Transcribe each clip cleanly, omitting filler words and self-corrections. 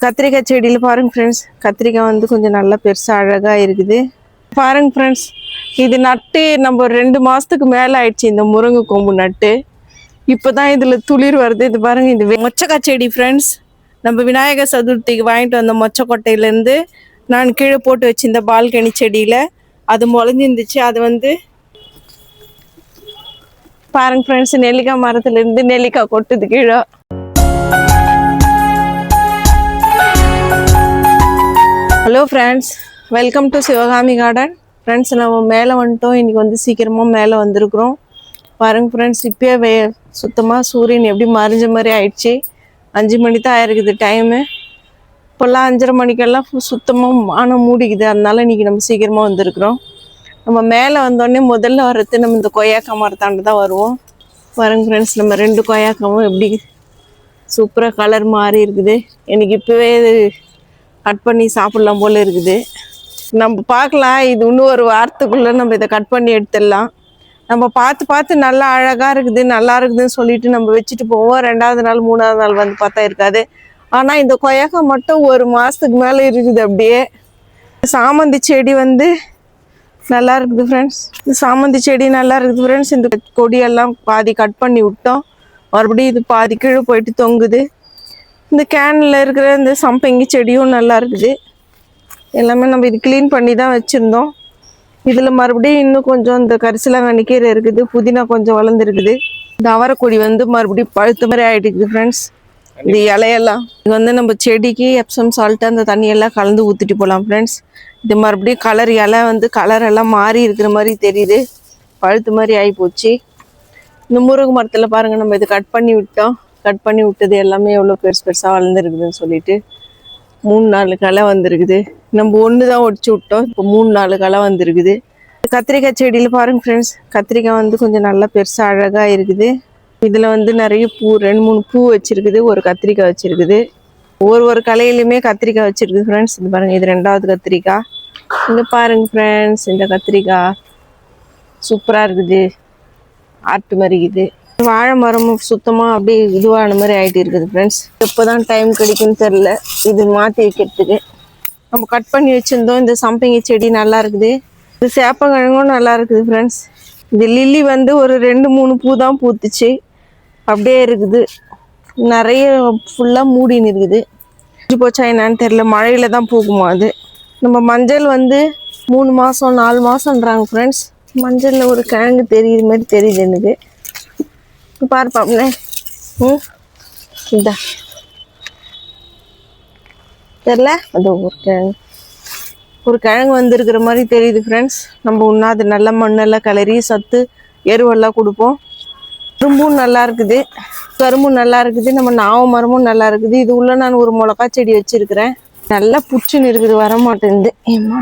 கத்திரிக்காய் செடியில் பாருங்க ஃப்ரெண்ட்ஸ், கத்திரிக்காய் வந்து கொஞ்சம் நல்லா பெருசாக அழகாக இருக்குது. பாருங்க ஃப்ரெண்ட்ஸ், இது நட்டு நம்ம 2 மாதத்துக்கு மேலே ஆயிடுச்சு. இந்த முருங்கை கொம்பு நட்டு இப்போ தான் இதில் துளிர் வருது. இது பாருங்க, இது மொச்சக்காய் செடி ஃப்ரெண்ட்ஸ். நம்ம விநாயகர் சதுர்த்திக்கு வாங்கிட்டு வந்த மொச்சக்கொட்டையிலேருந்து நான் கீழே போட்டு வச்சு இந்த பால்கனி செடியில் அது முளைஞ்சிருந்துச்சு. அது வந்து பாருங்க ஃப்ரெண்ட்ஸ், நெல்லிக்காய் மரத்துலேருந்து நெல்லிக்காய் கொட்டுது கீழே. Hello friends, welcome to Sivakami garden. Friends, நம்ம மேலே வந்துட்டோம். இன்றைக்கி வந்து சீக்கிரமாக மேலே வந்திருக்கிறோம். பாருங்க ஃப்ரெண்ட்ஸ், இப்போயே சுத்தமாக சூரியன் எப்படி மறைஞ்ச மாதிரி ஆயிடுச்சு. 5 மணி தான் ஆயிருக்குது டைமு. இப்போல்லாம் 5:30 மணிக்கெல்லாம் சுத்தமாக வானம் மூடிக்குது. அதனால இன்றைக்கி நம்ம சீக்கிரமாக வந்திருக்கிறோம். நம்ம மேலே வந்தோடனே முதல்ல வர்றது நம்ம இந்த கொய்யாக்காய் மரத்தாண்டு தான் வருவோம். பாருங்க ஃப்ரெண்ட்ஸ், நம்ம 2 கொய்யாக்காவும் எப்படி சூப்பராக கலர் மாறி இருக்குது. எனக்கு இப்போவே கட் பண்ணி சாப்பிட்லாம் போல் இருக்குது. நம்ம பார்க்கலாம், இது இன்னும் ஒரு வாரத்துக்குள்ளே நம்ம இதை கட் பண்ணி எடுத்துடலாம். நம்ம பார்த்து நல்லா அழகாக இருக்குது, நல்லா இருக்குதுன்னு சொல்லிட்டு நம்ம வச்சுட்டு போவோம். 2வது நாள் 3வது நாள் வந்து பார்த்தா இருக்காது. ஆனால் இந்த கொய்யாக்காய் மட்டும் 1 மாதத்துக்கு மேலே இருக்குது. அப்படியே சாமந்தி செடி வந்து நல்லா இருக்குது ஃப்ரெண்ட்ஸ். இந்த சாமந்தி செடி நல்லா இருக்குது ஃப்ரெண்ட்ஸ். இந்த கொடியெல்லாம் பாதி கட் பண்ணி விட்டோம். மறுபடியும் இது பாதி கீழே போயிட்டு தொங்குது. இந்த கேனில் இருக்கிற இந்த சம்பங்கி செடியும் நல்லா இருக்குது. எல்லாமே நம்ம இது க்ளீன் பண்ணி தான் வச்சுருந்தோம். இதில் மறுபடியும் இன்னும் கொஞ்சம் இந்த கரிசலாங்கண்ணி கீரை இருக்குது, புதினா கொஞ்சம் வளர்ந்துருக்குது. இந்த அவரைக்கொடி வந்து மறுபடியும் பழுத்த மாதிரி ஆகிட்டுக்குது ஃப்ரெண்ட்ஸ். இது இலையெல்லாம் இது வந்து நம்ம செடிக்கு எப்சம் சால்ட்டு அந்த தண்ணியெல்லாம் கலந்து ஊற்றிட்டு போகலாம் ஃப்ரெண்ட்ஸ். இது மறுபடியும் கலர் இலை வந்து கலரெல்லாம் மாறி இருக்கிற மாதிரி தெரியுது, பழுத்த மாதிரி ஆகி போச்சு. இந்த முருங்கை மரத்தில் பாருங்கள், நம்ம இது கட் பண்ணி விட்டோம். கட் பண்ணி விட்டது எல்லாமே எவ்வளோ பெருசாக வளர்ந்துருக்குதுன்னு சொல்லிட்டு 3-4 களை வந்திருக்குது. நம்ம 1 தான் ஒடிச்சு விட்டோம், இப்போ 3-4 களை வந்திருக்குது. கத்திரிக்காய் செடியில் பாருங்கள் ஃப்ரெண்ட்ஸ், கத்திரிக்காய் வந்து கொஞ்சம் நல்லா பெருசாக அழகாக இருக்குது. இதில் வந்து நிறைய பூ, 2-3 பூ வச்சுருக்குது, ஒரு கத்திரிக்காய் வச்சுருக்குது. ஒரு கலையிலையுமே கத்திரிக்காய் வச்சுருக்குது ஃப்ரெண்ட்ஸ். இது பாருங்கள், இது 2வது கத்திரிக்காய். இங்கே பாருங்கள் ஃப்ரெண்ட்ஸ், இந்த கத்திரிக்காய் சூப்பராக இருக்குது, ஆர்ட் மாதிரி இருக்குது. வாழை மரமும் சுத்தமாக அப்படியே இதுவான மாதிரி ஆகிட்டு இருக்குது ஃப்ரெண்ட்ஸ். எப்போ தான் டைம் கிடைக்குன்னு தெரில இது மாற்றி வைக்கிறதுக்கு. நம்ம கட் பண்ணி வச்சுருந்தோம். இந்த சம்பங்கி செடி நல்லா இருக்குது, இது சேப்பங்கிழங்கும் நல்லா இருக்குது ஃப்ரெண்ட்ஸ். இந்த லில்லி வந்து ஒரு 2-3 பூ தான் பூத்துச்சு, அப்படியே இருக்குது. நிறைய ஃபுல்லாக மூடின்னு இருக்குது. போச்சா என்னான்னு தெரில, மழையில் தான் பூக்குமா அது. நம்ம மஞ்சள் வந்து 3 மாதம் 4 மாதம்ன்றாங்க ஃப்ரெண்ட்ஸ். மஞ்சளில் ஒரு கிழங்கு தெரியுது மாதிரி தெரியுது எனக்கு. பார்ப்பாப்னே இந்த தெரில, அது ஒரு கிழங்கு வந்துருக்கிற மாதிரி தெரியுது ஃப்ரெண்ட்ஸ். நம்ம இன்னும் அது நல்ல மண்ணெல்லாம் கிளறி சத்து எருவெல்லாம் கொடுப்போம். கரும்பும் நல்லா இருக்குது, கரும்பும் நல்லா இருக்குது. நம்ம நாவ மரமும் நல்லா இருக்குது. இது உள்ள நான் ஒரு மிளகா செடி வச்சிருக்கிறேன், நல்லா புச்சுன்னு இருக்குது, வரமாட்டேங்குது. ஏமா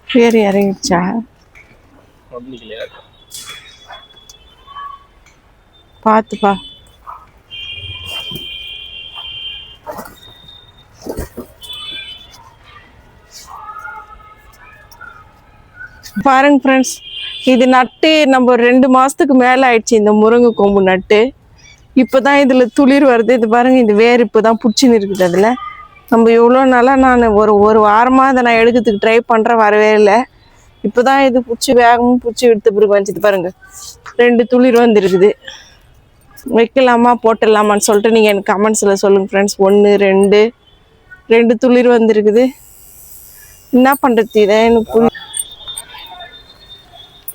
பேர் இறங்கிடுச்சா பார்த்துப்பா. பாருங்க ஃப்ரெண்ட்ஸ், இது நட்டு நம்ம 2 மாதத்துக்கு மேலே ஆயிடுச்சு. இந்த முருங்கை கொம்பு நட்டு இப்போ தான் இதில் துளிர் வருது. இது பாருங்கள், இது வேர் இப்போ தான் பிடிச்சின்னு இருக்குது. அதில் நம்ம இவ்வளோ நாளாக நான் ஒரு வாரமாக அதை நான் எடுக்கிறதுக்கு ட்ரை பண்ணுறேன், வரவே இல்லை. இப்போ தான் இது பிடிச்சி வேகமும் பிடிச்சி எடுத்த பிறகு வந்துச்சு பாருங்கள், 2 துளிர் வந்துருக்குது. வைக்கலாமா போட்டுடலாமான்னு சொல்லிட்டு நீங்கள் எனக்கு கமெண்ட்ஸில் சொல்லுங்கள் ஃப்ரெண்ட்ஸ். 1 2 துளிர் வந்துருக்குது. என்ன பண்ணுறது இதை எனக்கு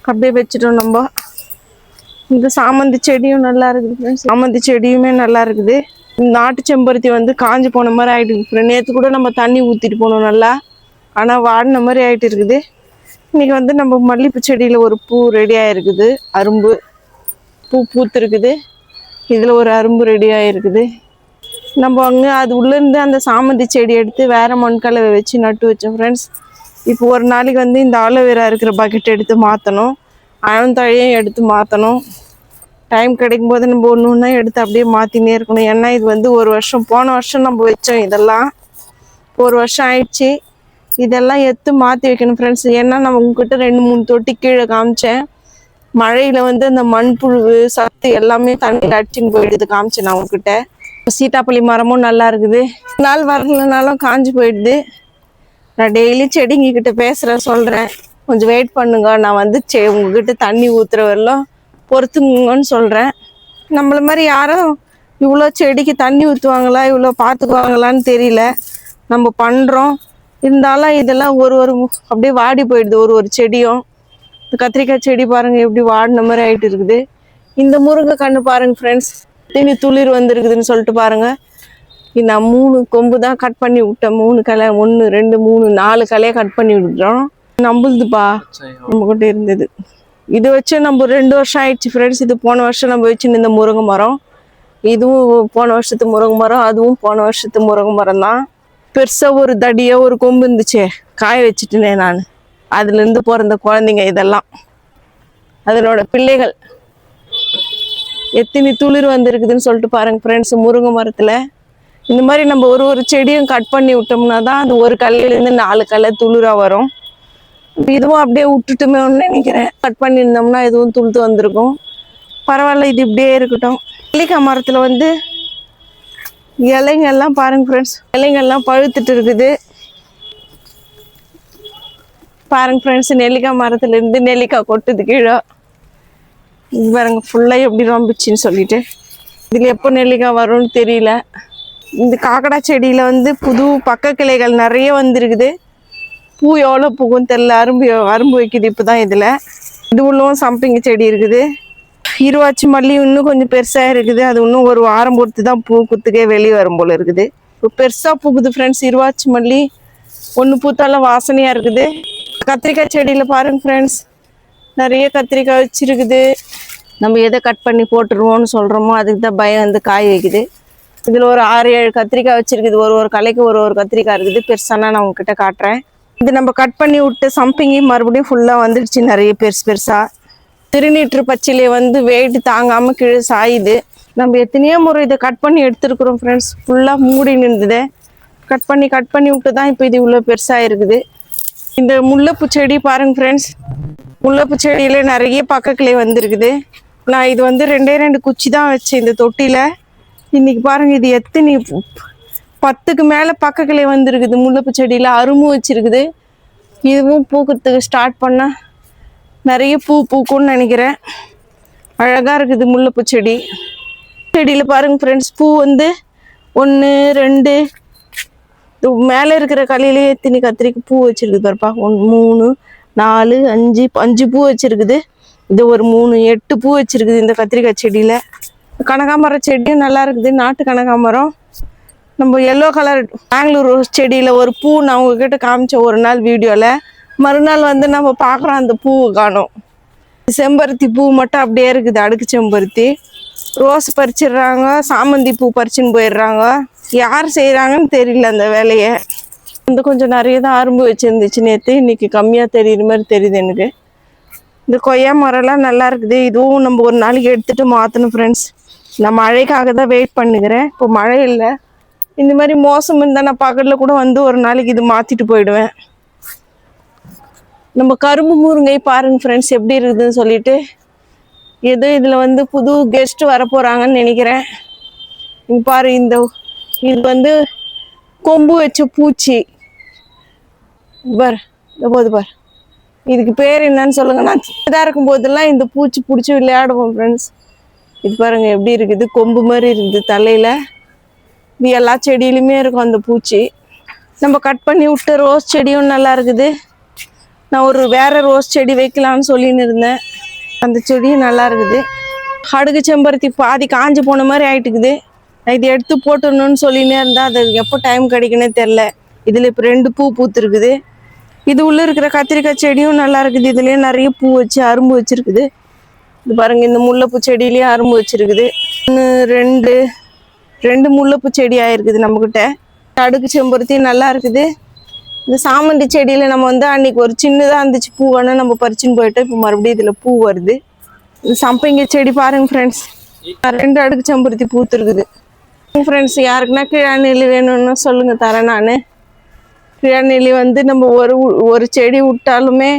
அப்படியே வச்சுட்டோம் நம்ம. இந்த சாமந்தி செடியும் நல்லா இருக்குது ஃப்ரெண்ட்ஸ், சாமந்தி செடியுமே நல்லா இருக்குது. இந்த நாட்டு செம்பருத்தி வந்து காஞ்சி போன மாதிரி ஆகிட்டு. நேற்று கூட நம்ம தண்ணி ஊற்றிட்டு போனோம் நல்லா, ஆனால் வாடின மாதிரி ஆகிட்டு இருக்குது. இன்றைக்கி வந்து நம்ம மல்லிகைப்பூ செடியில் ஒரு பூ ரெடி ஆகிருக்குது, அரும்பு பூ பூத்துருக்குது. இதில் ஒரு அரும்பு ரெடி ஆகிருக்குது. நம்ம அங்கே அது உள்ளேருந்து அந்த சாமந்தி செடி எடுத்து வேறு மண்கலவை வச்சு நட்டு வச்சோம் ஃப்ரெண்ட்ஸ். இப்போ ஒரு நாளைக்கு வந்து இந்த ஆலோவேரா இருக்கிற பக்கெட் எடுத்து மாற்றணும், அழந்தழையும் எடுத்து மாற்றணும். டைம் கிடைக்கும் போது நம்ம ஒன்று எடுத்து அப்படியே மாற்றினே இருக்கணும். ஏன்னா இது வந்து 1 வருஷம், போன வருஷம் நம்ம வச்சோம், இதெல்லாம் 1 வருஷம் ஆயிடுச்சு. இதெல்லாம் எடுத்து மாற்றி வைக்கணும் ஃப்ரெண்ட்ஸ். ஏன்னா நம்ம உங்ககிட்ட 2-3 தொட்டி கீழே காமிச்சேன். மழையில் வந்து அந்த மண்புழு சத்து எல்லாமே தண்ணியில் அடிச்சுன்னு போயிடுது காமிச்சேன் நான் உங்ககிட்ட. சீட்டாப்பள்ளி மரமும் நல்லா இருக்குது. நாள் வரலனாலும் காஞ்சி போயிடுது. நான் டெய்லி செடிங்கக்கிட்ட பேசுகிறேன், சொல்கிறேன் கொஞ்சம் வெயிட் பண்ணுங்க, நான் வந்து உங்ககிட்ட தண்ணி ஊற்றுற வரலாம் பொறுத்துங்கன்னு சொல்கிறேன். நம்மள மாதிரி யாரும் இவ்வளோ செடிக்கு தண்ணி ஊற்றுவாங்களா, இவ்வளோ பார்த்துக்குவாங்களான்னு தெரியல. நம்ம பண்ணுறோம், இருந்தாலும் இதெல்லாம் ஒரு அப்படியே வாடி போயிடுது ஒரு செடியும். இந்த கத்திரிக்காய் செடி பாருங்கள் எப்படி வாடின மாதிரி ஆகிட்டு இருக்குது. இந்த முருங்கை கன்று பாருங்கள் ஃப்ரெண்ட்ஸ், தீனி துளிர் வந்துருக்குதுன்னு சொல்லிட்டு பாருங்கள். நான் 3 கொம்பு தான் கட் பண்ணி விட்டேன். 3 கிளை, 1 2 3 4 கிளையை கட் பண்ணி விட்டுறோம். நம்புதுப்பா நம்மகிட்ட இருந்தது. இது வச்சு நம்ம 2 வருஷம் ஆயிடுச்சு ஃப்ரெண்ட்ஸ். இது போன வருஷம் நம்ம வச்சுன்னு இந்த முருங்கை மரம், இதுவும் போன வருஷத்து முருங்கை மரம், அதுவும் போன வருஷத்து முருங்கை மரம் தான். பெருசாக ஒரு தடியாக ஒரு கொம்பு இருந்துச்சே, காய வச்சுட்டுனேன் நான். அதுலேருந்து பிறந்த குழந்தைங்க இதெல்லாம், அதனோட பிள்ளைகள். எத்தனை துளிர் வந்துருக்குதுன்னு சொல்லிட்டு பாருங்கள் ஃப்ரெண்ட்ஸ். முருங்கை மரத்தில் இந்த மாதிரி நம்ம ஒரு செடியும் கட் பண்ணி விட்டோம்னா தான் அது ஒரு கல்லையிலேருந்து 4 கல்லை துளிராக வரும். இதுவும் அப்படியே விட்டுட்டுமேன்னு நினைக்கிறேன். கட் பண்ணியிருந்தோம்னா இதுவும் துளுத்து வந்திருக்கும். பரவாயில்ல, இது இப்படியே இருக்கட்டும். நெல்லிக்காய் மரத்தில் வந்து இலைங்கள்லாம் பாருங்க ஃப்ரெண்ட்ஸ், இலைங்கள்லாம் பழுத்துட்டு இருக்குது பாருங்க ஃப்ரெண்ட்ஸ். நெல்லிக்காய் மரத்துலேருந்து நெல்லிக்காய் கொட்டுது கீழே. இது பாருங்க ஃபுல்லாக எப்படி ரொம்பிச்சின்னு சொல்லிட்டு. இதில் எப்போ நெல்லிக்காய் வரும்னு தெரியல. இந்த காக்கடா செடியில் வந்து புது பக்க கிளைகள் நிறைய வந்துருக்குது. பூ எவ்வளோ பூக்கும் தெரில. அரும்பு வைக்குது இப்போ தான். இதில் இது உள்ளவும் சம்பங்கி செடி இருக்குது. இருவாச்சி மல்லி இன்னும் கொஞ்சம் பெருசாக இருக்குது. அது இன்னும் ஒரு வாரம் பொறுத்து தான் பூ குத்துக்கே வெளியே வரும் போல் இருக்குது. இப்போ பெருசாக பூக்குது ஃப்ரெண்ட்ஸ். இருவாச்சி மல்லி ஒன்று பூத்தாலும் வாசனையாக இருக்குது. கத்திரிக்காய் செடியில் பாருங்கள் ஃப்ரெண்ட்ஸ், நிறைய கத்திரிக்காய் வச்சுருக்குது. நம்ம எதை கட் பண்ணி போட்டுருவோம்னு சொல்கிறோமோ அதுக்கு தான் பயம் வந்து காய் வைக்குது. இதில் ஒரு 6-7 கத்திரிக்காய் வச்சுருக்குது. ஒரு கலைக்கு ஒரு கத்திரிக்காய் இருக்குது. பெருசானா நான் உங்ககிட்ட காட்டுறேன். இது நம்ம கட் பண்ணி விட்டு சம்பங்கி மறுபடியும் ஃபுல்லாக வந்துடுச்சு, நிறைய பெருசாக. திருநீற்று பச்சிலே வந்து வெயிட் தாங்காமல் கீழே சாயுது. நம்ம எத்தனையோ முறை இதை கட் பண்ணி எடுத்துருக்குறோம் ஃப்ரெண்ட்ஸ். ஃபுல்லாக மூடி நின்றுது. கட் பண்ணி விட்டு தான் இப்போ இது இவ்வளோ பெருசாக இருக்குது. இந்த முல்லைப்பூ செடி பாருங்கள் ஃப்ரெண்ட்ஸ், முல்லைப்பூ செடியில் நிறைய பக்கக்கிளை வந்துருக்குது. நான் இது வந்து 2 குச்சி தான் வச்சேன் இந்த தொட்டியில். இன்றைக்கி பாருங்கள் இது எத்தனை 10க்கு மேலே பக்கக்கிளை வந்துருக்குது. முல்லைப்பூ செடியில் அரும்பு வச்சுருக்குது. இதுவும் பூக்கிறதுக்கு ஸ்டார்ட் பண்ணால் நிறைய பூ பூக்கும்னு நினைக்கிறேன். அழகாக இருக்குது முல்லைப்பூ செடி. செடியில் பாருங்கள் ஃப்ரெண்ட்ஸ், பூ வந்து 1 2 மேலே இருக்கிற கலையிலே எத்தனை கத்திரிக்காய் பூ வச்சுருக்குது பாருப்பா. 1 3 4 5 பூ வச்சுருக்குது. இது ஒரு 3 8 பூ வச்சுருக்குது இந்த கத்திரிக்காய் செடியில். கனகாமரம் செடியும் நல்லா இருக்குது, நாட்டு கனகாமரம். நம்ம எல்லோ கலர் பெங்களூர் ரோஸ் செடியில் ஒரு பூ நான் உங்ககிட்ட காமிச்சேன் ஒரு நாள் வீடியோவில். மறுநாள் வந்து நம்ம பார்க்குறோம் அந்த பூவை காணோம். செம்பருத்தி பூ மட்டும் அப்படியே இருக்குது, அடுக்கு செம்பருத்தி. ரோஸ் பறிச்சிடுறாங்க, சாமந்தி பூ பறிச்சுன்னு போயிடுறாங்க. யார் செய்கிறாங்கன்னு தெரியல அந்த வேலையை. வந்து கொஞ்சம் நிறைய தான் அரும்பு வச்சுருந்துச்சு நேற்று. இன்றைக்கி கம்மியாக தெரியுற மாதிரி தெரியுது எனக்கு. இந்த கொய்யா மரம்லாம் நல்லா இருக்குது. இதுவும் நம்ம ஒரு நாளைக்கு எடுத்துகிட்டு மாற்றணும் ஃப்ரெண்ட்ஸ். நான் மழைக்காக தான் வெயிட் பண்ணுகிறேன். இப்போ மழை இல்லை. இந்த மாதிரி மோசம் இருந்தால் நான் பக்கத்தில் கூட வந்து ஒரு நாளைக்கு இது மாற்றிட்டு போயிடுவேன். நம்ம கரும்பு முருங்கை பாருங்கள் ஃப்ரெண்ட்ஸ் எப்படி இருக்குதுன்னு சொல்லிட்டு. ஏதோ இதில் வந்து புது கெஸ்ட் வர போகிறாங்கன்னு நினைக்கிறேன். இங்கே பாரு, இது வந்து கொம்பு வச்ச பூச்சி பார். போது பார், இதுக்கு பேர் என்னன்னு சொல்லுங்க. நான் சின்னதாக இருக்கும் போதெல்லாம் இந்த பூச்சி பிடிச்சி விளையாடுவோம் ஃப்ரெண்ட்ஸ். இது பாருங்க எப்படி இருக்குது, கொம்பு மாதிரி இருக்குது தலையில். இது எல்லா செடியிலுமே இருக்கும் அந்த பூச்சி. நம்ம கட் பண்ணி விட்டு ரோஸ் செடியும் நல்லா இருக்குது. நான் ஒரு வேறு ரோஸ் செடி வைக்கலான்னு சொல்லின்னு இருந்தேன். அந்த செடியும் நல்லா இருக்குது. அடுக்கு செம்பருத்தி பாதி காஞ்சி போன மாதிரி ஆகிட்டுக்குது. நான் இதை எடுத்து போட்டுடணும்னு சொல்லினே இருந்தால் அது எப்போ டைம் கிடைக்குன்னே தெரில. இதில் இப்போ 2 பூ பூத்துருக்குது. இது உள்ளே இருக்கிற கத்திரிக்காய் செடியும் நல்லா இருக்குது. இதுலேயே நிறைய பூ வச்சு அரும்பு வச்சுருக்குது. இது பாருங்கள், இந்த முல்லைப்பூ செடியிலேயே அரும்பு வச்சுருக்குது. 1 2 முல்லைப்பூ செடி ஆகிருக்குது நம்மக்கிட்ட. அடுக்கு செம்பருத்தி நல்லா இருக்குது. இந்த சாமந்தி செடியில் நம்ம வந்து அன்றைக்கி ஒரு சின்னதாக இருந்துச்சு பூ வேணால் நம்ம பறிச்சுன்னு போயிட்டு இப்போ மறுபடியும் இதில் பூ வருது. இந்த சம்பங்கி செடி பாருங்கள் ஃப்ரெண்ட்ஸ், 2 அடுக்கு செம்பருத்தி பூத்துருக்குது ஃப்ரெண்ட்ஸ். யாருக்குன்னா கீழே நெல் வேணும்னு சொல்லுங்கள், தரேன் நான். கிழநெல்லி வந்து நம்ம ஒரு செடி விட்டாலுமே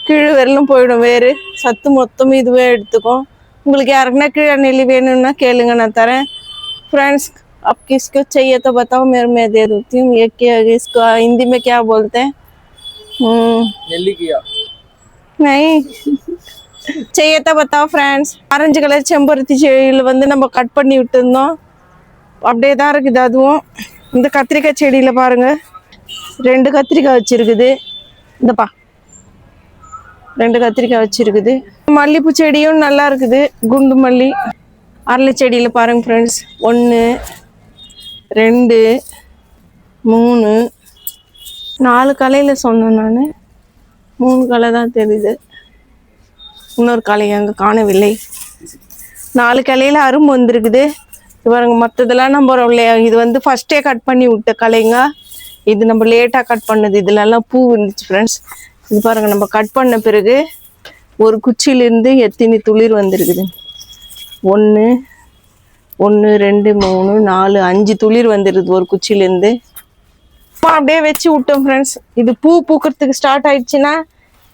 கீழே வரலும் போயிடும், வேறு சத்து மொத்தமும் இதுவே எடுத்துக்கும். உங்களுக்கு யாருக்குன்னா கிழநெல்லி வேணும்னா கேளுங்க, நான் தரேன். फ्रेंड्स आप किसको चाहिए तो बताओ, मैं दे देती हूँ। ये क्या इसको हिंदी में क्या बोलते हैं? நெல்லி கியா नहीं चाहिए तो बताओ फ्रेंड्स. ஆரஞ்சு கலர் செம்பருத்தி செடியில் வந்து நம்ம கட் பண்ணி விட்டுருந்தோம், அப்படியே தான் இருக்குது அதுவும். இந்த கத்திரிக்காய் செடியில் பாருங்க, 2 கத்திரிக்காய் வச்சிருக்குது. இந்தப்பா 2 கத்திரிக்காய் வச்சிருக்குது. மல்லிப்பூ செடியும் நல்லா இருக்குது, குண்டு மல்லி. அரளி செடியில் பாருங்க ஃப்ரெண்ட்ஸ், 1 2 3 4 கலையில் சொன்னேன் நான், 3 கலை தான் தெரியுது, இன்னொரு கலை அங்கே காணவில்லை. 4 கலையில் அரும்பு வந்திருக்குது. பாருங்க, மற்றதெல்லாம் நம்ம இது வந்து ஃபஸ்ட்டே கட் பண்ணி விட்ட கலைங்க, இது நம்ம லேட்டாக கட் பண்ணது. இதுலலாம் பூ இருந்துச்சு ஃப்ரெண்ட்ஸ். இது பாருங்கள், நம்ம கட் பண்ண பிறகு ஒரு குச்சியிலேருந்து எத்தனை துளிர் வந்திருக்குது. 1 1 2 3 4 5 துளிர் வந்துடுது ஒரு குச்சியிலேருந்து. அப்படியே வச்சு விட்டோம் ஃப்ரெண்ட்ஸ். இது பூ பூக்கிறதுக்கு ஸ்டார்ட் ஆயிடுச்சுன்னா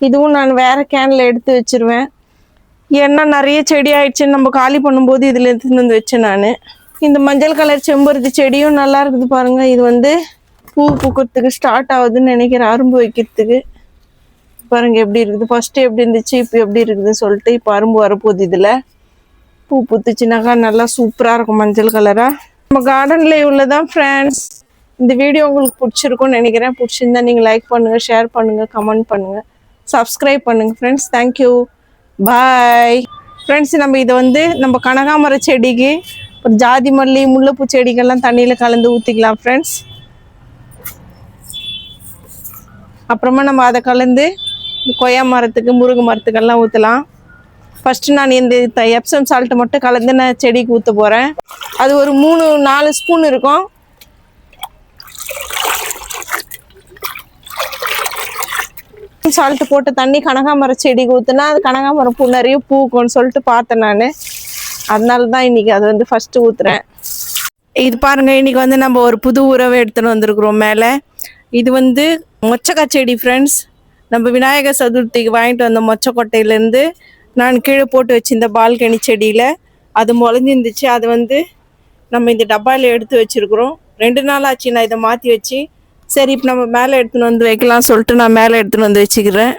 இதுவும் நான் வேறு கேனில் எடுத்து வச்சிருவேன். ஏன்னா நிறைய செடி ஆயிடுச்சுன்னு நம்ம காலி பண்ணும்போது இதில் எடுத்துன்னு வந்து வச்சேன் நான். இந்த மஞ்சள் கலர் செம்பருத்தி செடியும் நல்லா இருக்குது பாருங்கள். இது வந்து பூ பூக்கிறதுக்கு ஸ்டார்ட் ஆகுதுன்னு நினைக்கிறேன், அரும்பு வைக்கிறதுக்கு. பாருங்கள் எப்படி இருக்குது, ஃபஸ்ட்டு எப்படி இருந்துச்சு, இப்போ எப்படி இருக்குதுன்னு சொல்லிட்டு. இப்போ அரும்பு வரப்போகுது. இதில் பூ பூத்துச்சுனாக்கா நல்லா சூப்பராக இருக்கும் மஞ்சள் கலராக. நம்ம கார்டனில் இவ்வளோதான் ஃப்ரெண்ட்ஸ். இந்த வீடியோ உங்களுக்கு பிடிச்சிருக்கும்னு நினைக்கிறேன். பிடிச்சிருந்தா நீங்கள் லைக் பண்ணுங்கள், ஷேர் பண்ணுங்கள், கமெண்ட் பண்ணுங்கள், சப்ஸ்கிரைப் பண்ணுங்கள் ஃப்ரெண்ட்ஸ். Thank you, bye friends. நம்ம இதை வந்து நம்ம கனகாமர செடிக்கு, ஒரு ஜாதி மல்லி, முல்லைப்பூ செடிகள்லாம் தண்ணியில் கலந்து ஊற்றிக்கலாம் ஃப்ரெண்ட்ஸ். அப்புறமா நம்ம அதை கலந்து கொய்யா மரத்துக்கு, முருங்கை மரத்துக்கெல்லாம் ஊற்றலாம். ஃபஸ்ட்டு நான் இந்த எப்சம் சால்ட்டை மட்டும் கலந்து நான் செடிக்கு ஊற்ற போகிறேன். அது ஒரு 3-4 ஸ்பூன் இருக்கும். சால்ட்டு போட்டு தண்ணி கனகாமர செடிக்கு ஊற்றுனா அது கனகாமரம் பூ நிறைய பூக்கும்னு சொல்லிட்டு பார்த்தேன் நான். அதனால தான் இன்றைக்கி அது வந்து ஃபஸ்ட்டு ஊற்றுறேன். இது பாருங்கள், இன்றைக்கி வந்து நம்ம ஒரு புது உறவை எடுத்துகிட்டு வந்திருக்கிறோம் மேலே. இது வந்து மொச்சக்காய் செடி ஃப்ரெண்ட்ஸ். நம்ம விநாயகர் சதுர்த்திக்கு வாங்கிட்டு வந்த மொச்சக்கொட்டையிலேருந்து நான் கீழே போட்டு வச்சிருந்த பால்கனி செடியில் அது முளைஞ்சிருந்துச்சு. அது வந்து நம்ம இந்த டப்பாவில் எடுத்து வச்சுருக்குறோம். 2 நாள் ஆச்சு நான் இதை மாற்றி வச்சு. சரி, இப்போ நம்ம மேலே எடுத்துன்னு வந்து வைக்கலாம்னு சொல்லிட்டு நான் மேலே எடுத்துன்னு வந்து வச்சுக்கிறேன்.